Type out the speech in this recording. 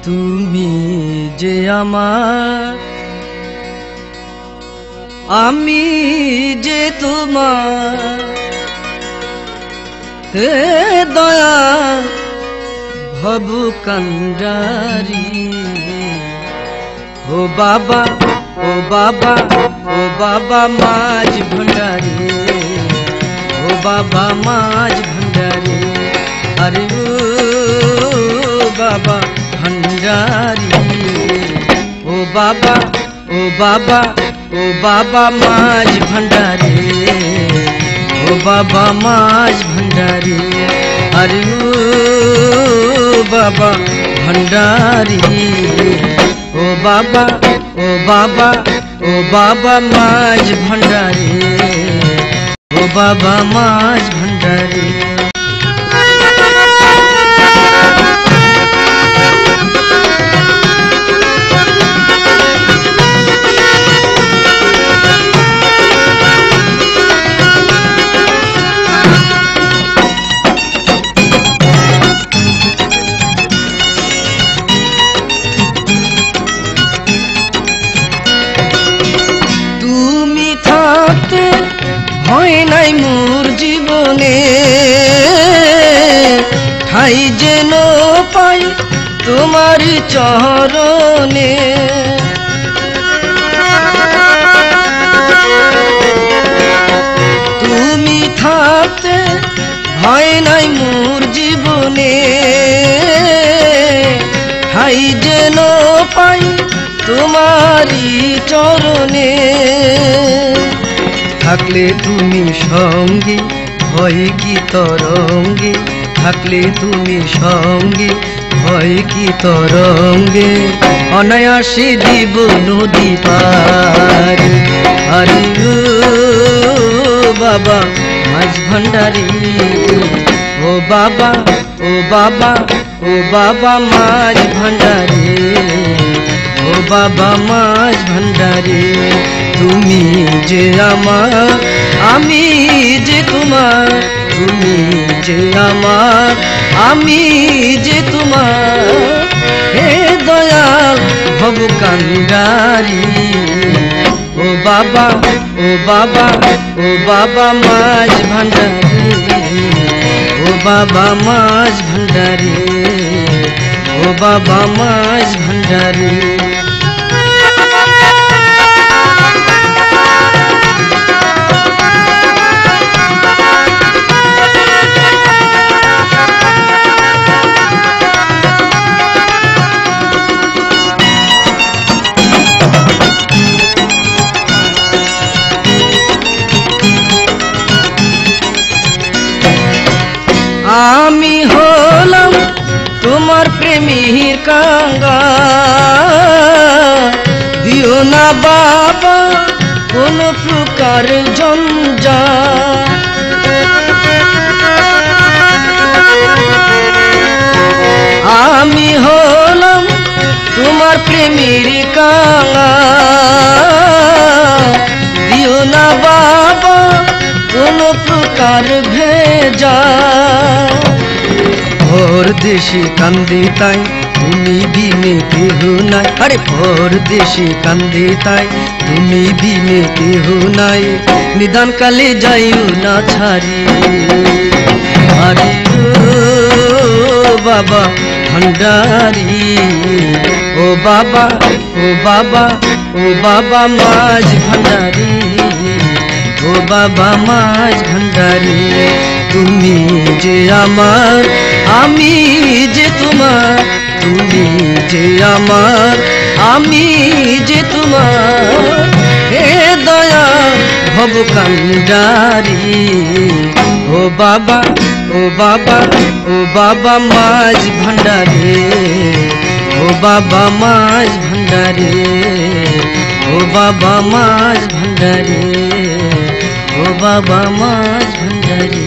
তুমি যে আমার, আমি যে তোমার, হে দয়া ভব কান্ডারি। ও বাবা, ও বাবা, ও বাবা মাঝ ভান্ডারি, ও বাবা মাঝ ভান্ডারি। আরে ও বাবা ভান্ডারি, ও বাবা, ও বাবা, ও বাবা মাঝ ভান্ডারি, ও বাবা মাঝ ভান্ডারি। আরে ও বাবা ভান্ডারি, ও বাবা, ও বাবা, ও বাবা মাঝ ভান্ডারি, ও বাবা মাঝ ভান্ডারি। হয় নাই মোর জীবনে ঠাই যেন পাই তোমার চরণে। তুমি থাকতে হয় নাই মোর জীবনে ঠাই যেন পাই তোমারি চরণে। থাকলে তুমি সঙ্গে হয় কি তরঙ্গে, থাকলে তুমি সঙ্গে হয় কি তরঙ্গে। অনায়াসে দিব নদী পার। আরে ও বাবা মাঝ ভান্ডারি, ও বাবা, ও বাবা, ও বাবা মাঝ ভান্ডারি, ও বাবা মাঝ ভান্ডারি। তুমি যে আমার, আমি যে তোমার, তুমি যে আমার, আমি যে তোমার, হে দয়াল ভব কান্ডারি। ও বাবা, ও বাবা, ও বাবা মাঝ ভান্ডারি, ও বাবা মাঝ ভান্ডারি, ও বাবা মাঝ ভান্ডারি। আমি হলাম তোমার প্রেমীর কাঙ্গা, দিও না বাবা কোন প্রকার জঞ্জাল। আমি হলাম তোমার প্রেমীর কাঙ্গা, দিও না বাবা কোন প্রকার ভেজা। পরদেশে কান্দে তাই তুমি বিনে কেহ নাই, আরে পরদেশে কান্দে তাই তুমি বিনে কেহ নাই। নিদান কালে যাইও না ছাড়ি। আরে ও বাবা ভান্ডারি, ও বাবা, ও বাবা, ও বাবা মাঝ ভান্ডারি, ও বাবা মাঝ ভান্ডারি। তুমি যে আমার, আমি যে তোমার, তুমি যে আমার, আমি যে তোমার, হে দয়া ভব কান্ডারি। ও বাবা, ও বাবা, ও বাবা মাঝ ভান্ডারি, ও বাবা মাঝ ভান্ডারি, ও বাবা মাঝ ভান্ডারি, ও বাবা মাঝ ভান্ডারি।